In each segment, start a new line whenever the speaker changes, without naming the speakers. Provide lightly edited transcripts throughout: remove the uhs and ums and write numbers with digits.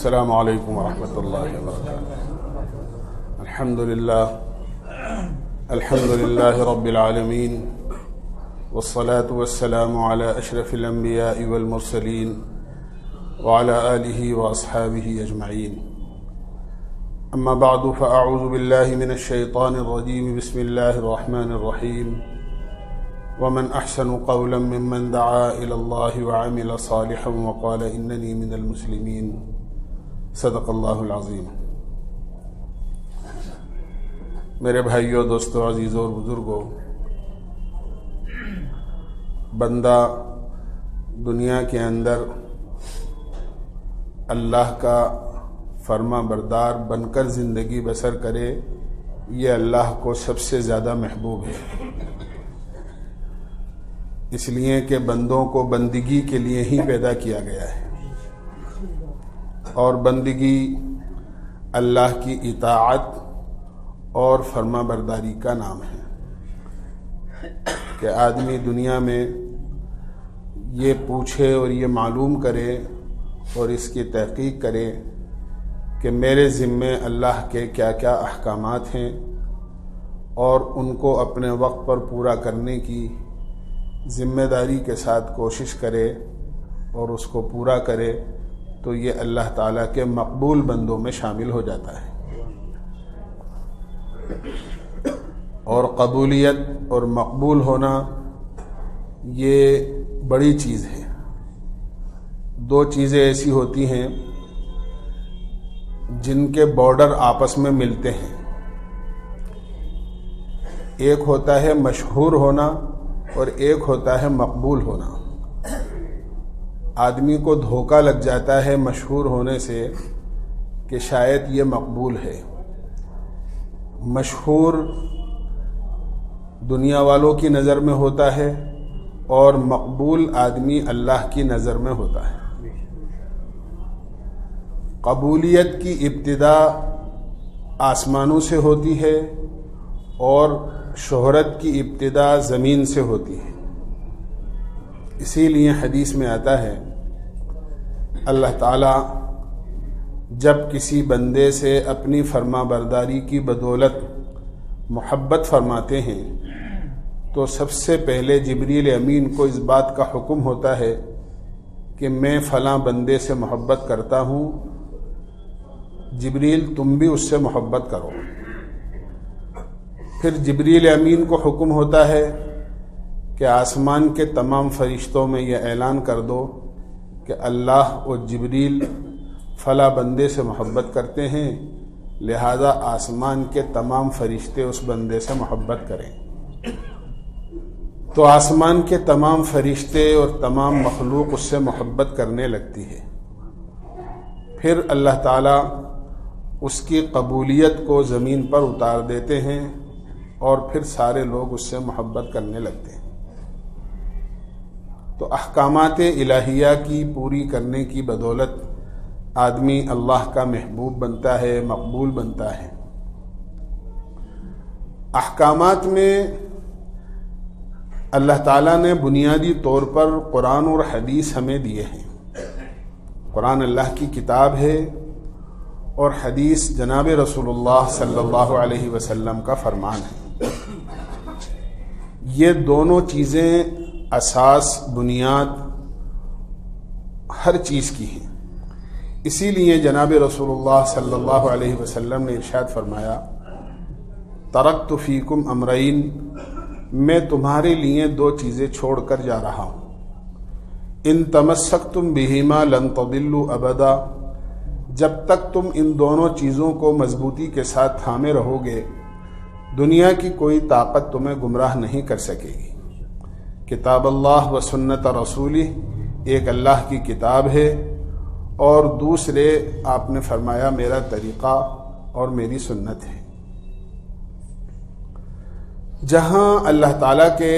السلام علیکم ورحمۃ اللہ وبرکاتہ۔ الحمد للہ رب العالمین، والصلاة والسلام علی اشرف الانبیاء والمرسلین وعلى آلہ واصحابہ اجمعین۔ اما بعد فاعوذ باللہ من الشیطان الرجیم، بسم اللہ الرحمن الرحیم۔ ومن احسن قولا ممن دعا الى اللہ وعمل صالحا وقال اننی من المسلمین، صدق اللہ العظیم۔ میرے بھائیوں، دوستوں، عزیزوں اور بزرگوں، بندہ دنیا کے اندر اللہ کا فرما بردار بن کر زندگی بسر کرے، یہ اللہ کو سب سے زیادہ محبوب ہے، اس لیے کہ بندوں کو بندگی کے لیے ہی پیدا کیا گیا ہے، اور بندگی اللہ کی اطاعت اور فرما برداری کا نام ہے کہ آدمی دنیا میں یہ پوچھے اور یہ معلوم کرے اور اس کی تحقیق کرے کہ میرے ذمے اللہ کے کیا کیا احکامات ہیں، اور ان کو اپنے وقت پر پورا کرنے کی ذمہ داری کے ساتھ کوشش کرے اور اس کو پورا کرے، تو یہ اللہ تعالیٰ کے مقبول بندوں میں شامل ہو جاتا ہے۔ اور قبولیت اور مقبول ہونا یہ بڑی چیز ہے۔ دو چیزیں ایسی ہوتی ہیں جن کے بارڈر آپس میں ملتے ہیں، ایک ہوتا ہے مشہور ہونا اور ایک ہوتا ہے مقبول ہونا۔ آدمی کو دھوکہ لگ جاتا ہے مشہور ہونے سے کہ شاید یہ مقبول ہے۔ مشہور دنیا والوں کی نظر میں ہوتا ہے اور مقبول آدمی اللہ کی نظر میں ہوتا ہے۔ قبولیت کی ابتدا آسمانوں سے ہوتی ہے اور شہرت کی ابتدا زمین سے ہوتی ہے۔ اسی لیے حدیث میں آتا ہے، اللہ تعالیٰ جب کسی بندے سے اپنی فرما برداری کی بدولت محبت فرماتے ہیں تو سب سے پہلے جبریل امین کو اس بات کا حکم ہوتا ہے کہ میں فلاں بندے سے محبت کرتا ہوں، جبریل تم بھی اس سے محبت کرو۔ پھر جبریل امین کو حکم ہوتا ہے کہ آسمان کے تمام فرشتوں میں یہ اعلان کر دو کہ اللہ اور جبریل فلاں بندے سے محبت کرتے ہیں، لہذا آسمان کے تمام فرشتے اس بندے سے محبت کریں۔ تو آسمان کے تمام فرشتے اور تمام مخلوق اس سے محبت کرنے لگتی ہے۔ پھر اللہ تعالیٰ اس کی قبولیت کو زمین پر اتار دیتے ہیں اور پھر سارے لوگ اس سے محبت کرنے لگتے ہیں۔ تو احکامات الہیہ کی پوری کرنے کی بدولت آدمی اللہ کا محبوب بنتا ہے، مقبول بنتا ہے۔ احکامات میں اللہ تعالیٰ نے بنیادی طور پر قرآن اور حدیث ہمیں دیے ہیں۔ قرآن اللہ کی کتاب ہے اور حدیث جناب رسول اللہ صلی اللہ علیہ وسلم کا فرمان ہے۔ یہ دونوں چیزیں اساس، بنیاد ہر چیز کی ہیں۔ اسی لیے جناب رسول اللہ صلی اللہ علیہ وسلم نے ارشاد فرمایا، ترکت فیکم امرین، میں تمہارے لیے دو چیزیں چھوڑ کر جا رہا ہوں، ان تمسکتم بہما لن تضلوا ابدا، جب تک تم ان دونوں چیزوں کو مضبوطی کے ساتھ تھامے رہو گے، دنیا کی کوئی طاقت تمہیں گمراہ نہیں کر سکے گی۔ کتاب اللہ و سنت رسولہ، ایک اللہ کی کتاب ہے، اور دوسرے آپ نے فرمایا میرا طریقہ اور میری سنت ہے۔ جہاں اللہ تعالیٰ کے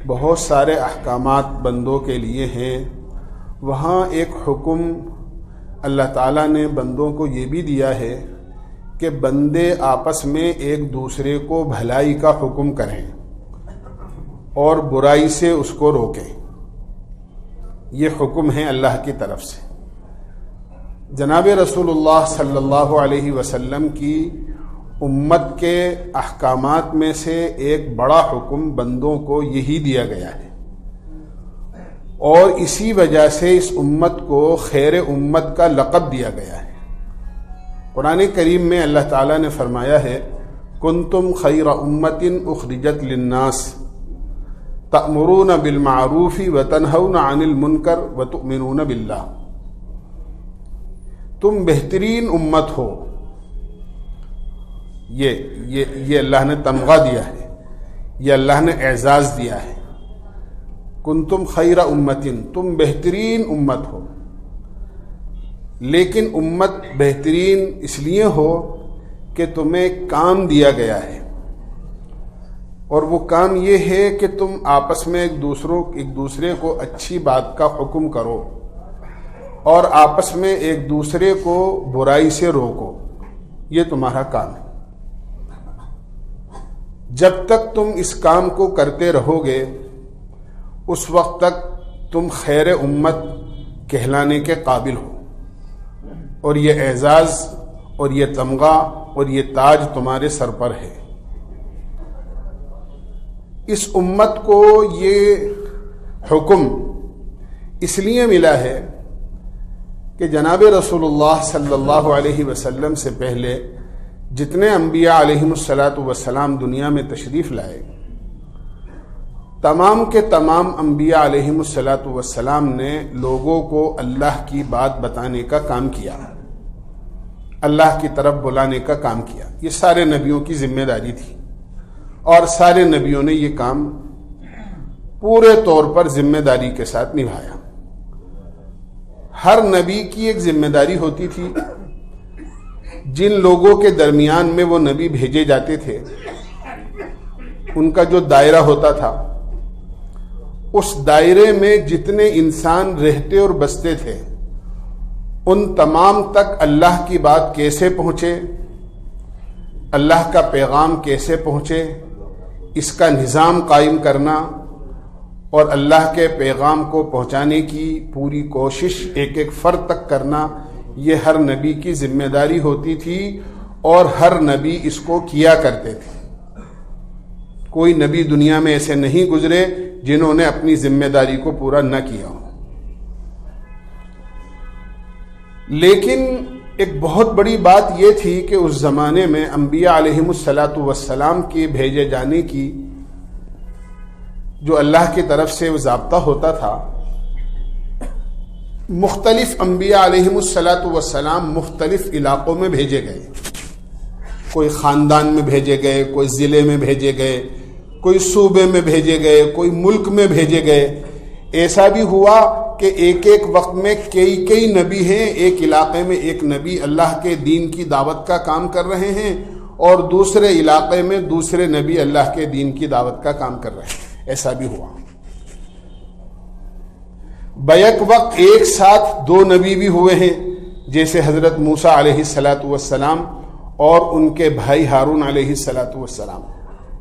بہت سارے احکامات بندوں کے لیے ہیں، وہاں ایک حکم اللہ تعالیٰ نے بندوں کو یہ بھی دیا ہے کہ بندے آپس میں ایک دوسرے کو بھلائی کا حکم کریں اور برائی سے اس کو روکیں۔ یہ حکم ہے اللہ کی طرف سے۔ جناب رسول اللہ صلی اللہ علیہ وسلم کی امت کے احکامات میں سے ایک بڑا حکم بندوں کو یہی دیا گیا ہے، اور اسی وجہ سے اس امت کو خیر امت کا لقب دیا گیا ہے۔ قرآن کریم میں اللہ تعالیٰ نے فرمایا ہے، کنتم خیر امت اخرجت للناس تأمرون بالمعروف وتنہون عن المنکر وتؤمنون باللہ، تم بہترین امت ہو۔ یہ اللہ نے تمغہ دیا ہے، یہ اللہ نے اعزاز دیا ہے۔ کنتم خیر امت، تم بہترین امت ہو، لیکن امت بہترین اس لیے ہو کہ تمہیں کام دیا گیا ہے، اور وہ کام یہ ہے کہ تم آپس میں ایک دوسرے کو اچھی بات کا حکم کرو اور آپس میں ایک دوسرے کو برائی سے روکو، یہ تمہارا کام ہے۔ جب تک تم اس کام کو کرتے رہو گے اس وقت تک تم خیر امت کہلانے کے قابل ہو، اور یہ اعزاز اور یہ تمغہ اور یہ تاج تمہارے سر پر ہے۔ اس امت کو یہ حکم اس لیے ملا ہے کہ جناب رسول اللہ صلی اللہ علیہ وسلم سے پہلے جتنے انبیاء علیہم الصلاۃ والسلام دنیا میں تشریف لائے، تمام کے تمام انبیاء علیہم الصلاۃ والسلام نے لوگوں کو اللہ کی بات بتانے کا کام کیا، اللہ کی طرف بلانے کا کام کیا۔ یہ سارے نبیوں کی ذمہ داری تھی، اور سارے نبیوں نے یہ کام پورے طور پر ذمہ داری کے ساتھ نبھایا۔ ہر نبی کی ایک ذمہ داری ہوتی تھی، جن لوگوں کے درمیان میں وہ نبی بھیجے جاتے تھے ان کا جو دائرہ ہوتا تھا، اس دائرے میں جتنے انسان رہتے اور بستے تھے ان تمام تک اللہ کی بات کیسے پہنچے، اللہ کا پیغام کیسے پہنچے، اس کا نظام قائم کرنا اور اللہ کے پیغام کو پہنچانے کی پوری کوشش ایک ایک فرد تک کرنا، یہ ہر نبی کی ذمہ داری ہوتی تھی، اور ہر نبی اس کو کیا کرتے تھے۔ کوئی نبی دنیا میں ایسے نہیں گزرے جنہوں نے اپنی ذمہ داری کو پورا نہ کیا ہو۔ لیکن ایک بہت بڑی بات یہ تھی کہ اس زمانے میں انبیاء علیہم الصلاۃ والسلام کے بھیجے جانے کی جو اللہ کی طرف سے وہ ضابطہ ہوتا تھا، مختلف انبیاء علیہم الصلاۃ والسلام مختلف علاقوں میں بھیجے گئے، کوئی خاندان میں بھیجے گئے، کوئی ضلع میں بھیجے گئے، کوئی صوبے میں بھیجے گئے، کوئی ملک میں بھیجے گئے۔ ایسا بھی ہوا کہ ایک ایک وقت میں کئی نبی ہیں، ایک علاقے میں ایک نبی اللہ کے دین کی دعوت کا کام کر رہے ہیں، اور دوسرے علاقے میں دوسرے نبی اللہ کے دین کی دعوت کا کام کر رہے ہیں۔ ایسا بھی ہوا۔ بیک وقت ایک ساتھ دو نبی بھی ہوئے ہیں، جیسے حضرت موسیٰ علیہ الصلاۃ والسلام اور ان کے بھائی ہارون علیہ الصلاۃ والسلام،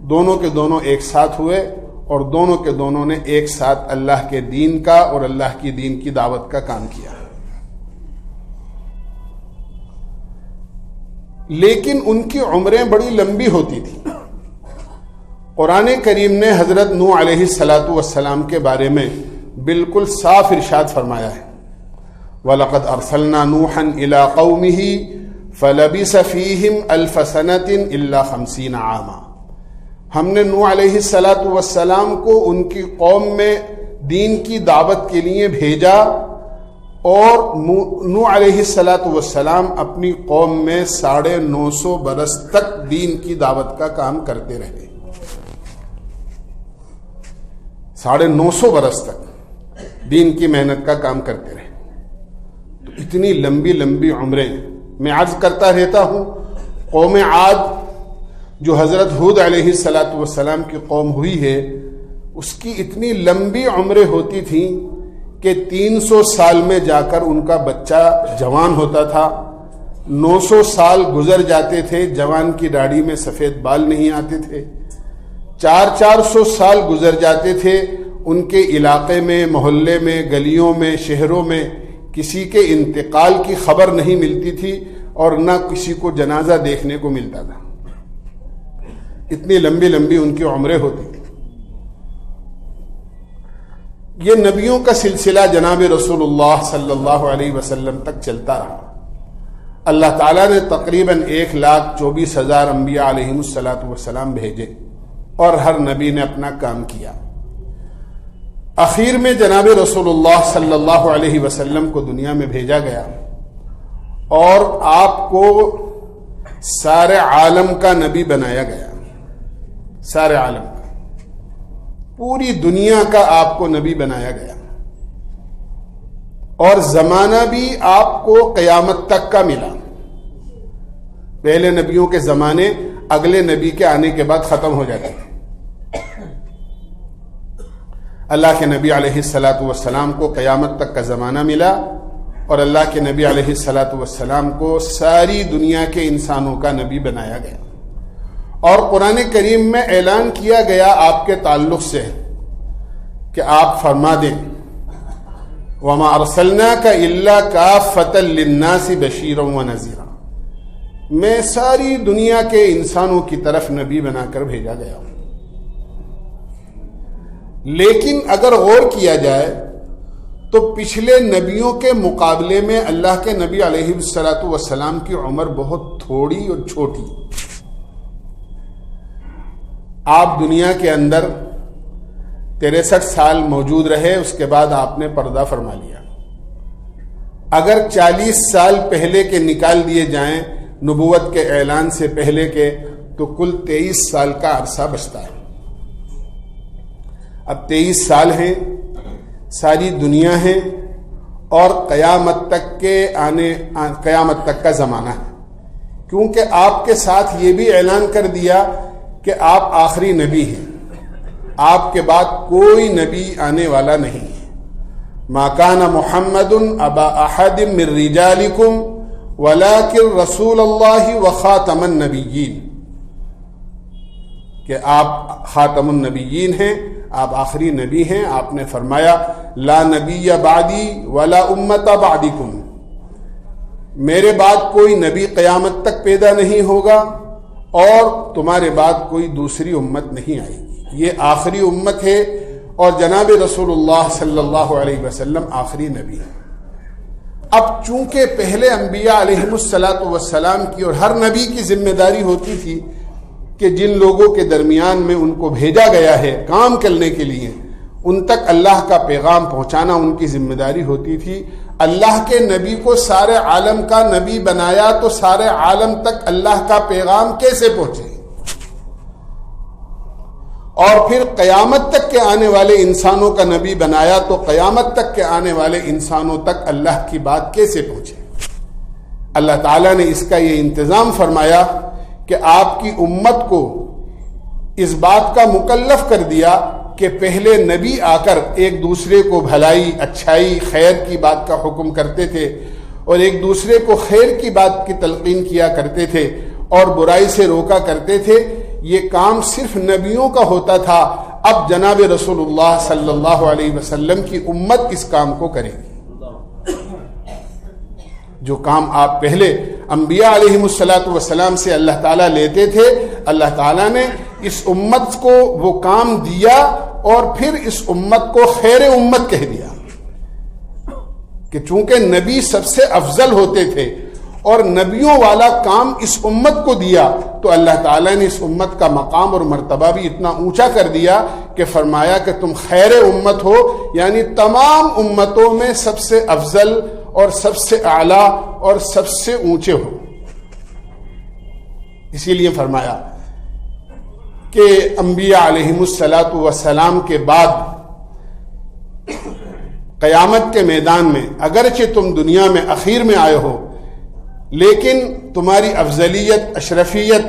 دونوں کے دونوں ایک ساتھ ہوئے، اور دونوں کے دونوں نے ایک ساتھ اللہ کے دین کا اور اللہ کی دین کی دعوت کا کام کیا۔ لیکن ان کی عمریں بڑی لمبی ہوتی تھیں۔ قرآن کریم نے حضرت نوح علیہ الصلاۃ والسلام کے بارے میں بالکل صاف ارشاد فرمایا ہے، وَلَقَدْ أَرْسَلْنَا نُوحًا إِلَىٰ قَوْمِهِ فَلَبِثَ فِيهِمْ أَلْفَ سَنَةٍ إِلَّا 50 عَامًا۔ ہم نے نوح علیہ الصلاۃ والسلام کو ان کی قوم میں دین کی دعوت کے لیے بھیجا، اور نوح علیہ الصلاۃ والسلام اپنی قوم میں 950 برس تک دین کی دعوت کا کام کرتے رہے۔ 950 برس تک دین کی محنت کا کام کرتے رہے۔ تو اتنی لمبی عمریں، میں عرض کرتا رہتا ہوں، قوم عاد جو حضرت ہود علیہ الصلاۃ والسلام کی قوم ہوئی ہے، اس کی اتنی لمبی عمریں ہوتی تھیں کہ 300 سال میں جا کر ان کا بچہ جوان ہوتا تھا، 900 سال گزر جاتے تھے، جوان کی داڑھی میں سفید بال نہیں آتے تھے، 400 سال گزر جاتے تھے، ان کے علاقے میں، محلے میں، گلیوں میں، شہروں میں کسی کے انتقال کی خبر نہیں ملتی تھی اور نہ کسی کو جنازہ دیکھنے کو ملتا تھا. اتنی لمبی لمبی ان کی عمریں ہوتی تھی. یہ نبیوں کا سلسلہ جناب رسول اللہ صلی اللہ علیہ وسلم تک چلتا رہا. اللہ تعالیٰ نے تقریباً 1,24,000 انبیاء علیہم السلام بھیجے اور ہر نبی نے اپنا کام کیا. اخیر میں جناب رسول اللہ صلی اللہ علیہ وسلم کو دنیا میں بھیجا گیا اور آپ کو سارے عالم کا نبی بنایا گیا. سارے عالم کا، پوری دنیا کا آپ کو نبی بنایا گیا. اور زمانہ بھی آپ کو قیامت تک کا ملا. پہلے نبیوں کے زمانے اگلے نبی کے آنے کے بعد ختم ہو جاتے تھے. اللہ کے نبی علیہ السلام کو قیامت تک کا زمانہ ملا اور اللہ کے نبی علیہ السلام کو ساری دنیا کے انسانوں کا نبی بنایا گیا. اور قرآن کریم میں اعلان کیا گیا آپ کے تعلق سے کہ آپ فرما دیں وَمَا أَرْسَلْنَاكَ إِلَّا كَافَّةً لِلنَّاسِ بَشِيرًا وَنَذِيرًا، میں ساری دنیا کے انسانوں کی طرف نبی بنا کر بھیجا گیا ہوں. لیکن اگر غور کیا جائے تو پچھلے نبیوں کے مقابلے میں اللہ کے نبی علیہ السلام کی عمر بہت تھوڑی اور چھوٹی. آپ دنیا کے اندر 63 سال موجود رہے، اس کے بعد آپ نے پردہ فرما لیا. اگر 40 سال پہلے کے نکال دیے جائیں نبوت کے اعلان سے پہلے کے تو کل 23 سال کا عرصہ بچتا ہے. اب 23 سال ہیں، ساری دنیا ہے اور قیامت تک کا زمانہ ہے. کیونکہ آپ کے ساتھ یہ بھی اعلان کر دیا کہ آپ آخری نبی ہیں، آپ کے بعد کوئی نبی آنے والا نہیں ہے. ما کان محمد ابا احد من رجالکم ولکن رسول اللہ وخاتم النبیین، کہ آپ خاتم النبیین ہیں، آپ آخری نبی ہیں. آپ نے فرمایا لا نبی بعدی ولا امت بعدکم، میرے بعد کوئی نبی قیامت تک پیدا نہیں ہوگا اور تمہارے بعد کوئی دوسری امت نہیں آئے گی. یہ آخری امت ہے اور جناب رسول اللہ صلی اللہ علیہ وسلم آخری نبی ہے. اب چونکہ پہلے انبیاء علیہم السلام کی اور ہر نبی کی ذمہ داری ہوتی تھی کہ جن لوگوں کے درمیان میں ان کو بھیجا گیا ہے کام کرنے کے لیے ان تک اللہ کا پیغام پہنچانا ان کی ذمہ داری ہوتی تھی. اللہ کے نبی کو سارے عالم کا نبی بنایا تو سارے عالم تک اللہ کا پیغام کیسے پہنچے؟ اور پھر قیامت تک کے آنے والے انسانوں کا نبی بنایا تو قیامت تک کے آنے والے انسانوں تک اللہ کی بات کیسے پہنچے؟ اللہ تعالیٰ نے اس کا یہ انتظام فرمایا کہ آپ کی امت کو اس بات کا مکلف کر دیا کہ پہلے نبی آ کر ایک دوسرے کو بھلائی، اچھائی، خیر کی بات کا حکم کرتے تھے اور ایک دوسرے کو خیر کی بات کی تلقین کیا کرتے تھے اور برائی سے روکا کرتے تھے. یہ کام صرف نبیوں کا ہوتا تھا. اب جناب رسول اللہ صلی اللہ علیہ وسلم کی امت اس کام کو کرے گی. جو کام آپ پہلے انبیاء علیہم السلام سے اللہ تعالیٰ لیتے تھے، اللہ تعالیٰ نے اس امت کو وہ کام دیا اور پھر اس امت کو خیر امت کہہ دیا کہ چونکہ نبی سب سے افضل ہوتے تھے اور نبیوں والا کام اس امت کو دیا تو اللہ تعالیٰ نے اس امت کا مقام اور مرتبہ بھی اتنا اونچا کر دیا کہ فرمایا کہ تم خیر امت ہو، یعنی تمام امتوں میں سب سے افضل اور سب سے اعلیٰ اور سب سے اونچے ہو. اسی لیے فرمایا کہ انبیاء علیہم السلام کے بعد قیامت کے میدان میں اگرچہ تم دنیا میں اخیر میں آئے ہو لیکن تمہاری افضلیت، اشرفیت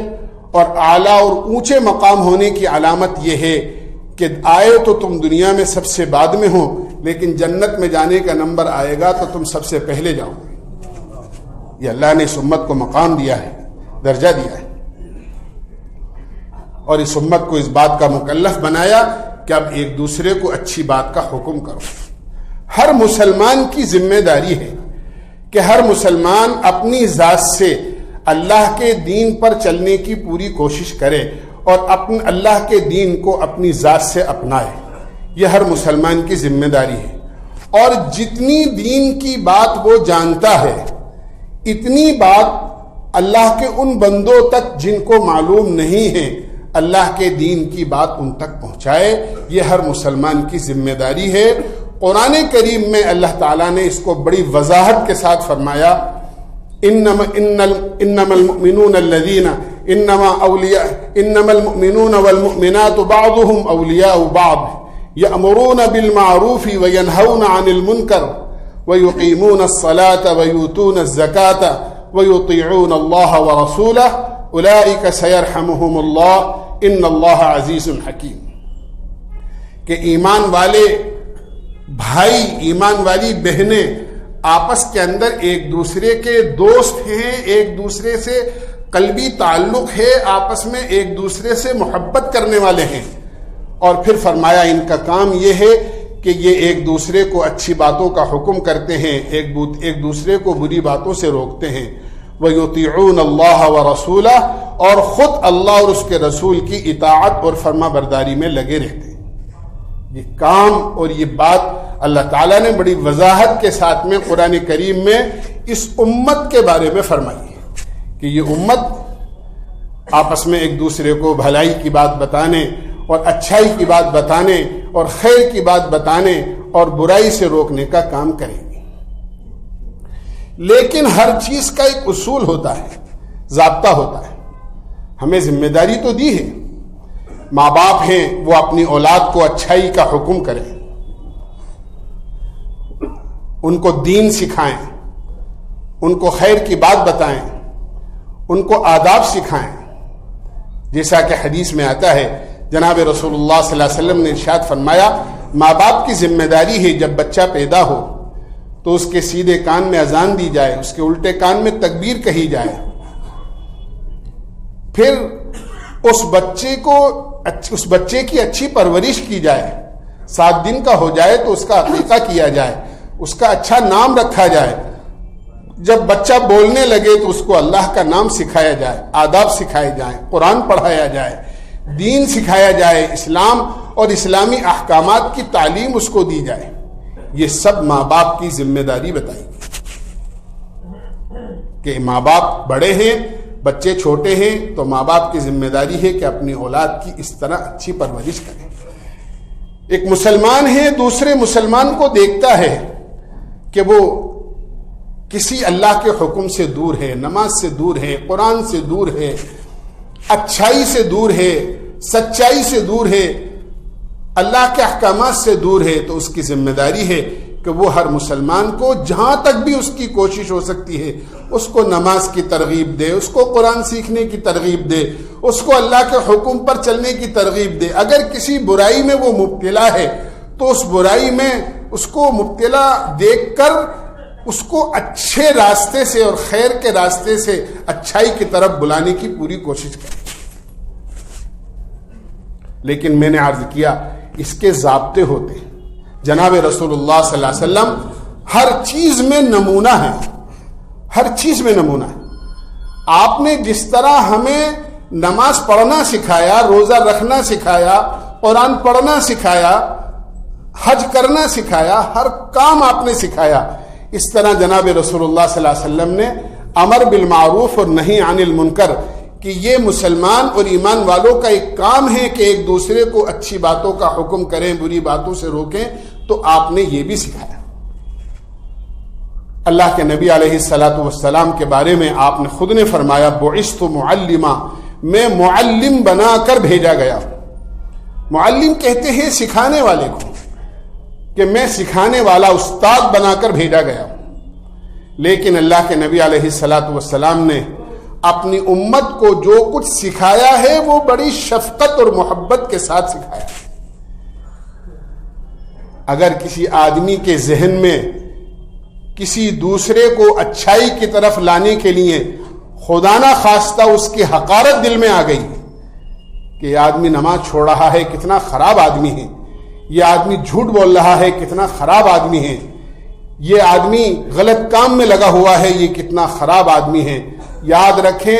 اور اعلیٰ اور اونچے مقام ہونے کی علامت یہ ہے کہ آئے تو تم دنیا میں سب سے بعد میں ہو لیکن جنت میں جانے کا نمبر آئے گا تو تم سب سے پہلے جاؤ گے. یہ اللہ نے اس امت کو مقام دیا ہے، درجہ دیا ہے اور اس امت کو اس بات کا مکلف بنایا کہ اب ایک دوسرے کو اچھی بات کا حکم کرو. ہر مسلمان کی ذمہ داری ہے کہ ہر مسلمان اپنی ذات سے اللہ کے دین پر چلنے کی پوری کوشش کرے اور اللہ کے دین کو اپنی ذات سے اپنائے. یہ ہر مسلمان کی ذمہ داری ہے. اور جتنی دین کی بات وہ جانتا ہے اتنی بات اللہ کے ان بندوں تک جن کو معلوم نہیں ہے اللہ کے دین کی بات ان تک پہنچائے. یہ ہر مسلمان کی ذمہ داری ہے. قرآن کریم میں اللہ تعالیٰ نے اس کو بڑی وضاحت کے ساتھ فرمایا انما المؤمنون الذين انما المؤمنون والمؤمنات بعضهم اولیاء بعض یأمرون بالمعروف وینہون عن المنکر ویقیمون الصلاة ویؤتون الزکاة ویطیعون اللہ ورسولہ اولئک سیرحمہم اللہ ان اللہ عزیز حکیم. کہ ایمان والے بھائی ایمان والی بہنیں آپس کے اندر ایک دوسرے کے دوست ہیں, ایک دوسرے سے قلبی تعلق ہے, آپس میں ایک دوسرے سے محبت کرنے والے ہیں. اور پھر فرمایا ان کا کام یہ ہے کہ یہ ایک دوسرے کو اچھی باتوں کا حکم کرتے ہیں, ایک دوسرے کو بری باتوں سے روکتے ہیں. وَيُطِيعُونَ اللَّهَ وَرَسُولَهُ اور خود اللہ اور اس کے رسول کی اطاعت اور فرما برداری میں لگے رہتے ہیں. یہ کام اور یہ بات اللہ تعالیٰ نے بڑی وضاحت کے ساتھ میں قرآن کریم میں اس امت کے بارے میں فرمائی ہے کہ یہ امت آپس میں ایک دوسرے کو بھلائی کی بات بتانے اور اچھائی کی بات بتانے اور خیر کی بات بتانے اور برائی سے روکنے کا کام کرے گی. لیکن ہر چیز کا ایک اصول ہوتا ہے, ضابطہ ہوتا ہے. ہمیں ذمہ داری تو دی ہے, ماں باپ ہیں وہ اپنی اولاد کو اچھائی کا حکم کریں, ان کو دین سکھائیں, ان کو خیر کی بات بتائیں, ان کو آداب سکھائیں. جیسا کہ حدیث میں آتا ہے جناب رسول اللہ صلی اللہ علیہ وسلم نے ارشاد فرمایا ماں باپ کی ذمہ داری ہے جب بچہ پیدا ہو تو اس کے سیدھے کان میں اذان دی جائے, اس کے الٹے کان میں تکبیر کہی جائے, پھر اس بچے کی اچھی پرورش کی جائے, 7 دن کا ہو جائے تو اس کا عقیقہ کیا جائے, اس کا اچھا نام رکھا جائے. جب بچہ بولنے لگے تو اس کو اللہ کا نام سکھایا جائے, آداب سکھائے جائیں, قرآن پڑھایا جائے, دین سکھایا جائے, اسلام اور اسلامی احکامات کی تعلیم اس کو دی جائے. یہ سب ماں باپ کی ذمہ داری بتائی کہ ماں باپ بڑے ہیں, بچے چھوٹے ہیں تو ماں باپ کی ذمہ داری ہے کہ اپنی اولاد کی اس طرح اچھی پرورش کریں. ایک مسلمان ہے دوسرے مسلمان کو دیکھتا ہے کہ وہ کسی اللہ کے حکم سے دور ہے, نماز سے دور ہے, قرآن سے دور ہے, اچھائی سے دور ہے, سچائی سے دور ہے, اللہ کے احکامات سے دور ہے, تو اس کی ذمہ داری ہے کہ وہ ہر مسلمان کو جہاں تک بھی اس کی کوشش ہو سکتی ہے اس کو نماز کی ترغیب دے, اس کو قرآن سیکھنے کی ترغیب دے, اس کو اللہ کے حکم پر چلنے کی ترغیب دے. اگر کسی برائی میں وہ مبتلا ہے تو اس برائی میں اس کو مبتلا دیکھ کر اس کو اچھے راستے سے اور خیر کے راستے سے اچھائی کی طرف بلانے کی پوری کوشش کرے. لیکن میں نے عرض کیا اس کے ضابطے ہوتے ہیں. جناب رسول اللہ صلی اللہ علیہ وسلم ہر چیز میں نمونہ ہے, ہر چیز میں نمونہ ہے. آپ نے جس طرح ہمیں نماز پڑھنا سکھایا, روزہ رکھنا سکھایا, قرآن پڑھنا سکھایا, حج کرنا سکھایا, ہر کام آپ نے سکھایا, اس طرح جناب رسول اللہ صلی اللہ علیہ وسلم نے امر بالمعروف اور نہی عن المنکر کہ یہ مسلمان اور ایمان والوں کا ایک کام ہے کہ ایک دوسرے کو اچھی باتوں کا حکم کریں, بری باتوں سے روکیں, تو آپ نے یہ بھی سکھایا. اللہ کے نبی علیہ الصلاۃ والسلام کے بارے میں آپ نے خود نے فرمایا بعثت معلما, میں معلم بنا کر بھیجا گیا. معلم کہتے ہیں سکھانے والے کو, کہ میں سکھانے والا استاد بنا کر بھیجا گیا. لیکن اللہ کے نبی علیہ الصلاۃ والسلام نے اپنی امت کو جو کچھ سکھایا ہے وہ بڑی شفقت اور محبت کے ساتھ سکھایا. اگر کسی آدمی کے ذہن میں کسی دوسرے کو اچھائی کی طرف لانے کے لیے خدا نہ خواستہ اس کی حقارت دل میں آ گئی کہ یہ آدمی نماز چھوڑ رہا ہے, کتنا خراب آدمی ہے, یہ آدمی جھوٹ بول رہا ہے, کتنا خراب آدمی ہے, یہ آدمی غلط کام میں لگا ہوا ہے، یہ کتنا خراب آدمی ہے. یاد رکھیں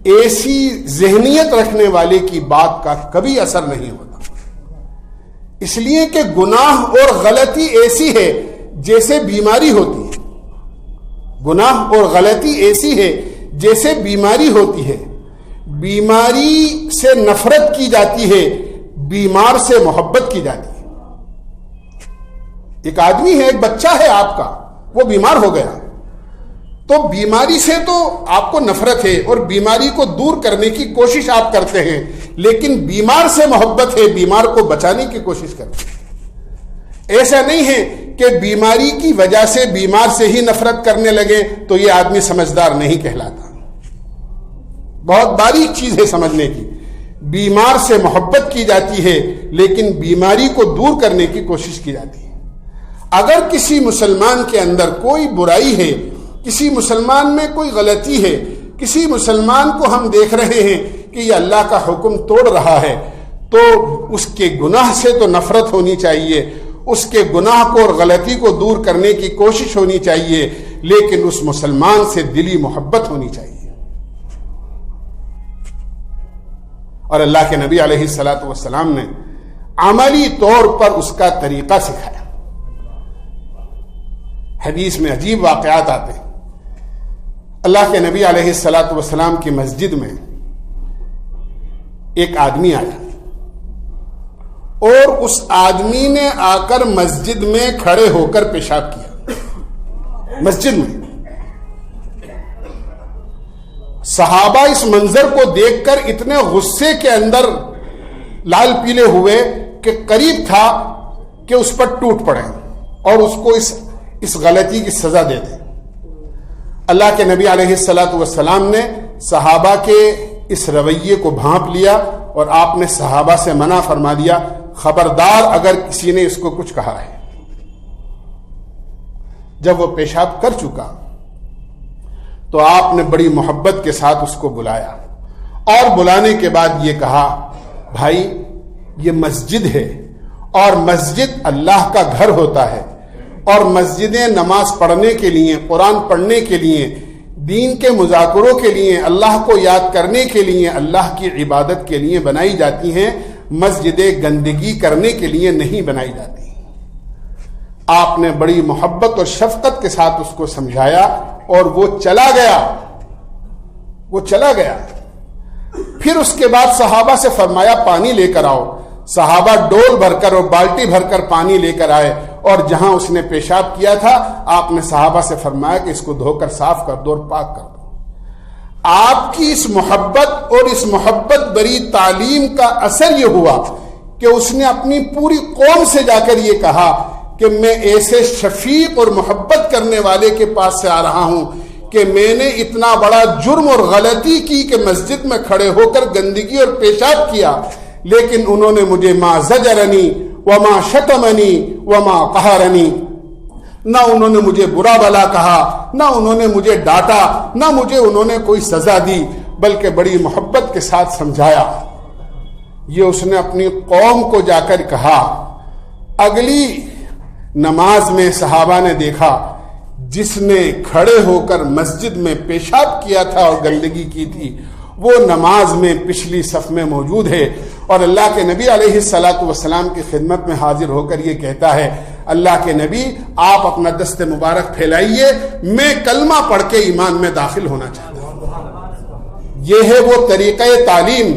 ایسی ذہنیت رکھنے والے کی بات کا کبھی اثر نہیں ہوتا، اس لیے کہ گناہ اور غلطی ایسی ہے جیسے بیماری ہوتی ہے. گناہ اور غلطی ایسی ہے جیسے بیماری ہوتی ہے. بیماری سے نفرت کی جاتی ہے، بیمار سے محبت کی جاتی ہے. ایک آدمی ہے، ایک بچہ ہے آپ کا، وہ بیمار ہو گیا تو بیماری سے تو آپ کو نفرت ہے اور بیماری کو دور کرنے کی کوشش آپ کرتے ہیں، لیکن بیمار سے محبت ہے، بیمار کو بچانے کی کوشش کرتے ہیں. ایسا نہیں ہے کہ بیماری کی وجہ سے بیمار سے ہی نفرت کرنے لگے تو یہ آدمی سمجھدار نہیں کہلاتا. بہت باریک چیز ہے سمجھنے کی. بیمار سے محبت کی جاتی ہے لیکن بیماری کو دور کرنے کی کوشش کی جاتی ہے. اگر کسی مسلمان کے اندر کوئی برائی ہے، کسی مسلمان میں کوئی غلطی ہے، کسی مسلمان کو ہم دیکھ رہے ہیں کہ یہ اللہ کا حکم توڑ رہا ہے، تو اس کے گناہ سے تو نفرت ہونی چاہیے، اس کے گناہ کو اور غلطی کو دور کرنے کی کوشش ہونی چاہیے، لیکن اس مسلمان سے دلی محبت ہونی چاہیے. اور اللہ کے نبی علیہ الصلوۃ والسلام نے عملی طور پر اس کا طریقہ سکھایا. حدیث میں عجیب واقعات آتے ہیں. اللہ کے نبی علیہ الصلوۃ والسلام کی مسجد میں ایک آدمی آیا اور اس آدمی نے آ کر مسجد میں کھڑے ہو کر پیشاب کیا. مسجد میں صحابہ اس منظر کو دیکھ کر اتنے غصے کے اندر لال پیلے ہوئے کہ قریب تھا کہ اس پر ٹوٹ پڑے اور اس کو اس غلطی کی سزا دے دیں. اللہ کے نبی علیہ الصلوۃ والسلام نے صحابہ کے اس رویے کو بھانپ لیا اور آپ نے صحابہ سے منع فرما دیا، خبردار اگر کسی نے اس کو کچھ کہا ہے. جب وہ پیشاب کر چکا تو آپ نے بڑی محبت کے ساتھ اس کو بلایا اور بلانے کے بعد یہ کہا، بھائی یہ مسجد ہے اور مسجد اللہ کا گھر ہوتا ہے، اور مسجدیں نماز پڑھنے کے لیے، قرآن پڑھنے کے لیے، دین کے مذاکروں کے لیے، اللہ کو یاد کرنے کے لیے، اللہ کی عبادت کے لیے بنائی جاتی ہیں. مسجدیں گندگی کرنے کے لیے نہیں بنائی جاتی. آپ نے بڑی محبت اور شفقت کے ساتھ اس کو سمجھایا اور وہ چلا گیا. پھر اس کے بعد صحابہ سے فرمایا پانی لے کر آؤ. صحابہ ڈول بھر کر اور بالٹی بھر کر پانی لے کر آئے اور جہاں اس نے پیشاب کیا تھا آپ نے صحابہ سے فرمایا کہ اس کو دھو کر صاف کر دو اور پاک کر دو. آپ کی اس محبت اور اس محبت بری تعلیم کا اثر یہ ہوا کہ اس نے اپنی پوری قوم سے جا کر یہ کہا کہ میں ایسے شفیق اور محبت کرنے والے کے پاس سے آ رہا ہوں کہ میں نے اتنا بڑا جرم اور غلطی کی کہ مسجد میں کھڑے ہو کر گندگی اور پیشاب کیا، لیکن انہوں نے مجھے ما زجرنی وما شتمنی وما قہرنی، نہ انہوں نے مجھے برا بلا کہا، نہ انہوں نے مجھے ڈانٹا، نہ مجھے انہوں نے کوئی سزا دی، بلکہ بڑی محبت کے ساتھ سمجھایا. یہ اس نے اپنی قوم کو جا کر کہا. اگلی نماز میں صحابہ نے دیکھا جس نے کھڑے ہو کر مسجد میں پیشاب کیا تھا اور گندگی کی تھی وہ نماز میں پچھلی صف میں موجود ہے اور اللہ کے نبی علیہ الصلوۃ والسلام کی خدمت میں حاضر ہو کر یہ کہتا ہے، اللہ کے نبی آپ اپنا دست مبارک پھیلائیے، میں کلمہ پڑھ کے ایمان میں داخل ہونا چاہتا ہوں. یہ ہے وہ طریقہ تعلیم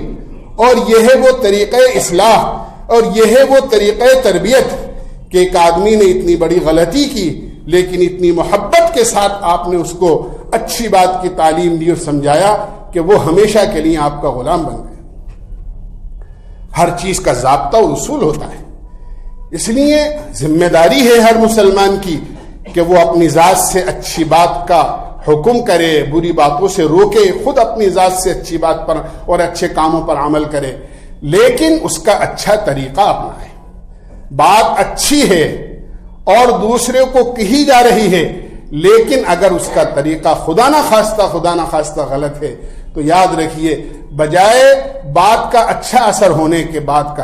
اور یہ ہے وہ طریقہ اصلاح اور یہ ہے وہ طریقہ تربیت کہ ایک آدمی نے اتنی بڑی غلطی کی لیکن اتنی محبت کے ساتھ آپ نے اس کو اچھی بات کی تعلیم دی اور سمجھایا کہ وہ ہمیشہ کے لیے آپ کا غلام بن گئے. ہر چیز کا ضابطہ اور اصول ہوتا ہے، اس لیے ذمہ داری ہے ہر مسلمان کی کہ وہ اپنی ذات سے اچھی بات کا حکم کرے، بری باتوں سے روکے، خود اپنی ذات سے اچھی بات پر اور اچھے کاموں پر عمل کرے، لیکن اس کا اچھا طریقہ اپنائے. بات اچھی ہے اور دوسرے کو کہی جا رہی ہے، لیکن اگر اس کا طریقہ خدا نہ خواستہ غلط ہے تو یاد رکھیے بجائے بات کا اچھا اثر ہونے کے بعد کا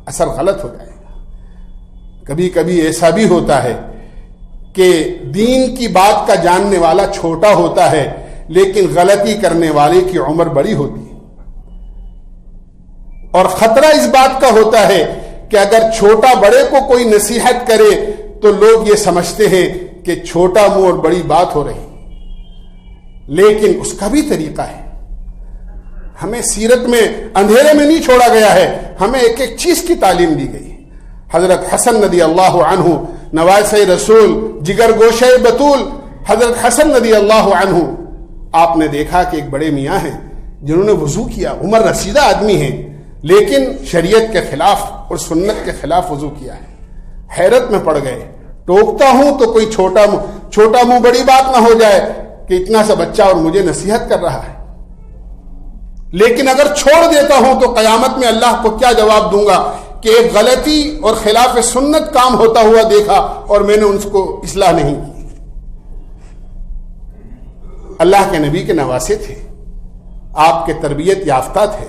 اثر غلط ہو جائے گا. کبھی کبھی ایسا بھی ہوتا ہے کہ دین کی بات کا جاننے والا چھوٹا ہوتا ہے لیکن غلطی کرنے والے کی عمر بڑی ہوتی ہے. اور خطرہ اس بات کا ہوتا ہے کہ اگر چھوٹا بڑے کو کوئی نصیحت کرے تو لوگ یہ سمجھتے ہیں کہ چھوٹا منہ اور بڑی بات ہو رہی، لیکن اس کا بھی طریقہ ہے. ہمیں سیرت میں اندھیرے میں نہیں چھوڑا گیا ہے، ہمیں ایک ایک چیز کی تعلیم دی گئی. حضرت حسن رضی اللہ عنہ نواسہ رسول، جگر گوشہ بطول، حضرت حسن رضی اللہ عنہ، آپ نے دیکھا کہ ایک بڑے میاں ہیں جنہوں نے وضو کیا، عمر رسیدہ آدمی ہیں لیکن شریعت کے خلاف اور سنت کے خلاف وضو کیا ہے. حیرت میں پڑ گئے. ٹوکتا ہوں تو کوئی چھوٹا منہ بڑی بات نہ ہو جائے کہ اتنا سا بچہ اور مجھے نصیحت کر رہا ہے، لیکن اگر چھوڑ دیتا ہوں تو قیامت میں اللہ کو کیا جواب دوں گا کہ ایک غلطی اور خلاف سنت کام ہوتا ہوا دیکھا اور میں نے اس کو اصلاح نہیں کی. اللہ کے نبی کے نواسے تھے، آپ کے تربیت یافتہ تھے.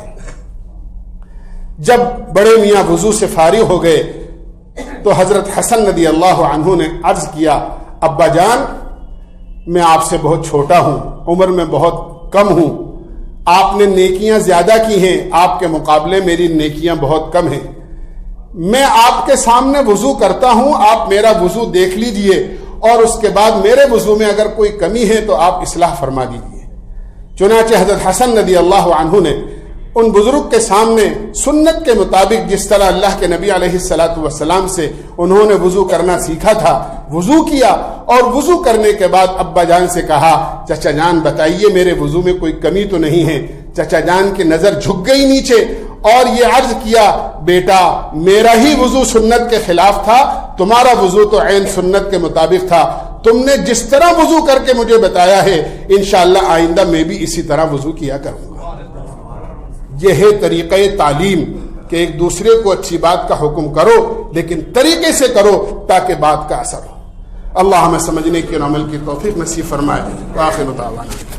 جب بڑے میاں وضو سے فارغ ہو گئے تو حضرت حسن رضی اللہ عنہ نے عرض کیا، ابا جان میں آپ سے بہت چھوٹا ہوں، عمر میں بہت کم ہوں، آپ نے نیکیاں زیادہ کی ہیں، آپ کے مقابلے میری نیکیاں بہت کم ہیں. میں آپ کے سامنے وضو کرتا ہوں، آپ میرا وضو دیکھ لیجئے اور اس کے بعد میرے وضو میں اگر کوئی کمی ہے تو آپ اصلاح فرما دیجئے. چنانچہ حضرت حسن رضی اللہ عنہ نے ان بزرگ کے سامنے سنت کے مطابق جس طرح اللہ کے نبی علیہ الصلاۃ والسلام سے انہوں نے وضو کرنا سیکھا تھا وضو کیا، اور وضو کرنے کے بعد ابا جان سے کہا، چچا جان بتائیے میرے وضو میں کوئی کمی تو نہیں ہے. چچا جان کی نظر جھک گئی نیچے اور یہ عرض کیا، بیٹا میرا ہی وضو سنت کے خلاف تھا، تمہارا وضو تو عین سنت کے مطابق تھا. تم نے جس طرح وضو کر کے مجھے بتایا ہے انشاءاللہ آئندہ میں بھی اسی طرح وضو کیا کروں گا. یہ ہے طریقہ تعلیم کہ ایک دوسرے کو اچھی بات کا حکم کرو لیکن طریقے سے کرو تاکہ بات کا اثر ہو. اللہ ہمیں سمجھنے کی اور عمل کی توفیق نصیب فرمائے. وآخر دعوانا